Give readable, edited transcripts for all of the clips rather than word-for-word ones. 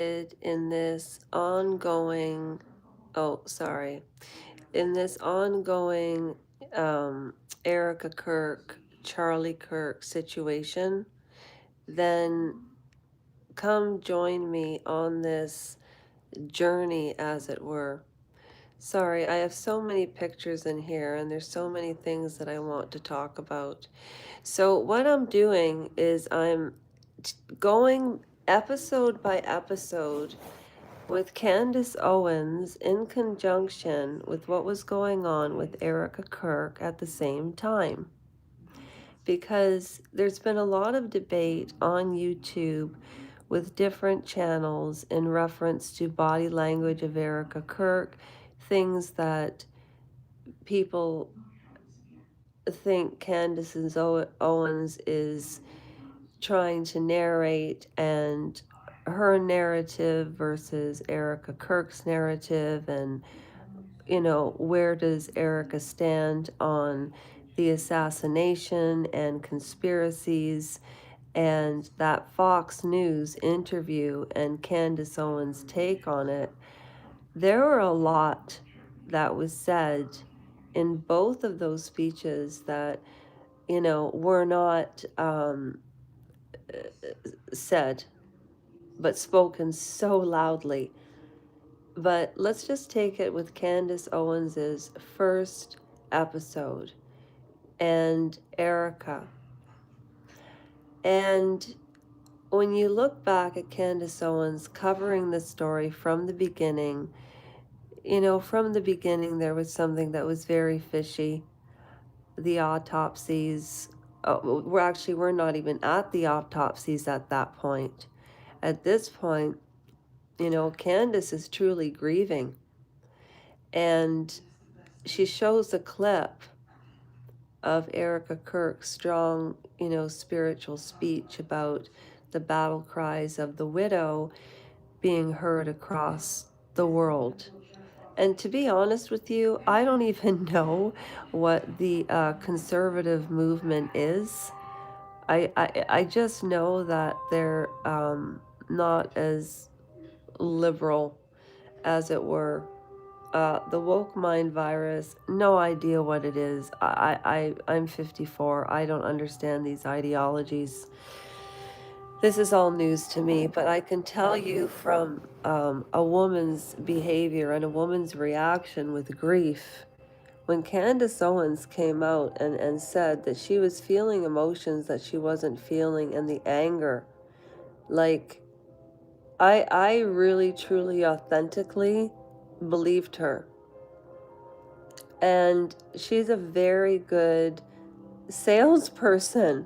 in this ongoing, oh, sorry, in this ongoing Erica Kirk, Charlie Kirk situation, then come join me on this journey, as it were. Sorry, I have so many pictures in here and there's so many things that I want to talk about. So, what I'm doing is I'm going episode by episode with Candace Owens in conjunction with what was going on with Erica Kirk at the same time. Because there's been a lot of debate on YouTube with different channels in reference to body language of Erica Kirk, things that people think Candace Owens is trying to narrate, and her narrative versus Erica Kirk's narrative, and where does Erica stand on the assassination and conspiracies, and that Fox News interview and Candace Owens' take on it. There were a lot that was said in both of those speeches that were not said, but spoken so loudly. But let's just take it with Candace Owens's first episode and Erica. And when you look back at Candace Owens covering the story from the beginning, from the beginning there was something that was very fishy. The autopsies, we're not even at the autopsies at that point. At this point, Candace is truly grieving. And she shows a clip of Erica Kirk's strong, spiritual speech about the battle cries of the widow being heard across the world. And to be honest with you, I don't even know what the conservative movement is. I just know that they're not as liberal, as it were. The woke mind virus, no idea what it is. I'm 54. I don't understand these ideologies. This is all news to me, but I can tell you from a woman's behavior and a woman's reaction with grief. When Candace Owens came out and said that she was feeling emotions that she wasn't feeling, and the anger, like, I really, truly, authentically believed her. And she's a very good salesperson.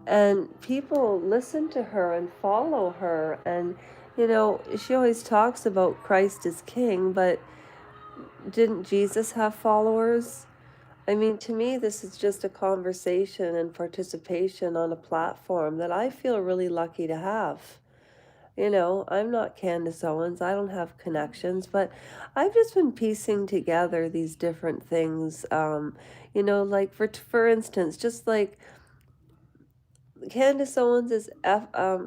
And people listen to her and follow her. And, she always talks about Christ as king, but didn't Jesus have followers? I mean, to me, this is just a conversation and participation on a platform that I feel really lucky to have. I'm not Candace Owens. I don't have connections, but I've just been piecing together these different things. Like for instance, just like Candace Owens'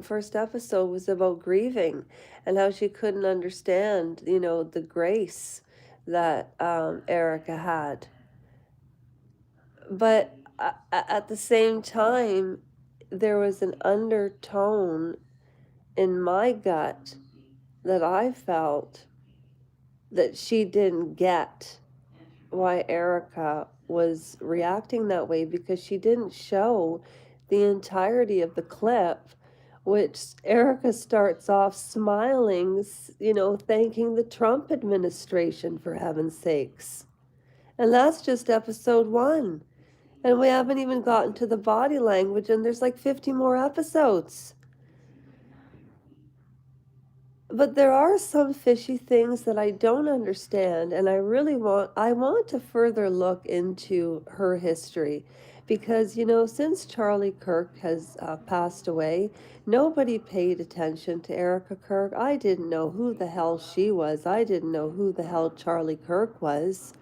first episode was about grieving and how she couldn't understand, the grace that Erica had. But at the same time, there was an undertone in my gut that I felt that she didn't get why Erica was reacting that way, because she didn't show the entirety of the clip, which Erica starts off smiling, thanking the Trump administration, for heaven's sakes. And that's just episode 1. And we haven't even gotten to the body language, and there's like 50 more episodes. But there are some fishy things that I don't understand, and I want to further look into her history, because, since Charlie Kirk has passed away, nobody paid attention to Erica Kirk. I didn't know who the hell she was. I didn't know who the hell Charlie Kirk was.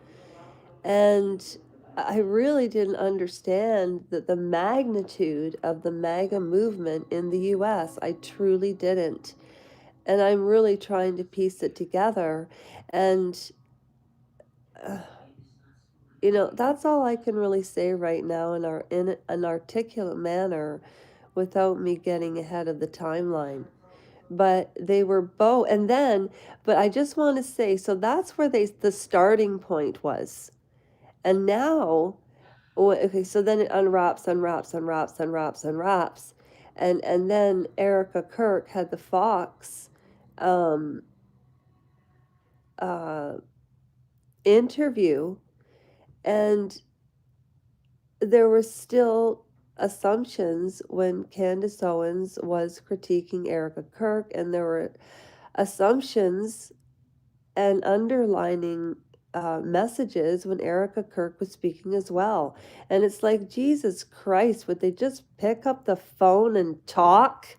And I really didn't understand the magnitude of the MAGA movement in the US. I truly didn't. And I'm really trying to piece it together. And, uh, that's all I can really say right now in an articulate manner without me getting ahead of the timeline. But they were both, and then, but I just want to say, so that's where the starting point was. And now, okay, so then it unwraps, unwraps, unwraps, unwraps, unwraps. And then Erica Kirk had the Fox um, uh, interview, and there were still assumptions when Candace Owens was critiquing Erica Kirk, and there were assumptions and underlining messages when Erica Kirk was speaking as well. And it's like, Jesus Christ, would they just pick up the phone and talk?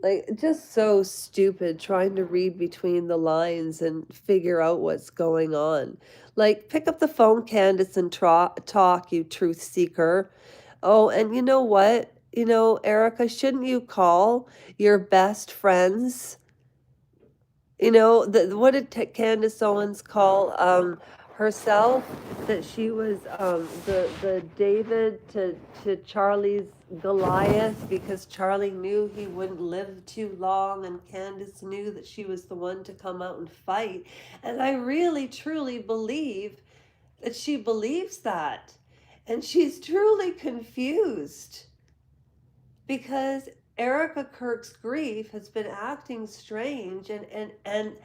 Like, just so stupid trying to read between the lines and figure out what's going on. Like, pick up the phone, Candace, and talk, you truth seeker. Oh, and you know what? Erica, shouldn't you call your best friends? What did Candace Owens call herself? That she was the David to Charlie's Goliath, because Charlie knew he wouldn't live too long, and Candace knew that she was the one to come out and fight. And I really truly believe that she believes that, and she's truly confused because Erica Kirk's grief has been acting strange, and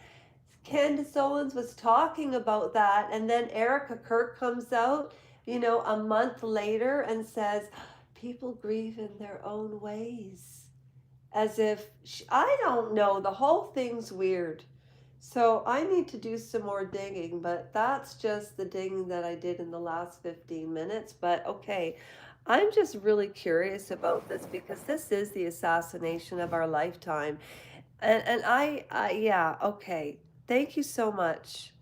Candace Owens was talking about that, and then Erica Kirk comes out, a month later and says, people grieve in their own ways. As if, I don't know, the whole thing's weird. So I need to do some more digging, but that's just the digging that I did in the last 15 minutes. But okay, I'm just really curious about this because this is the assassination of our lifetime. And yeah, okay. Thank you so much.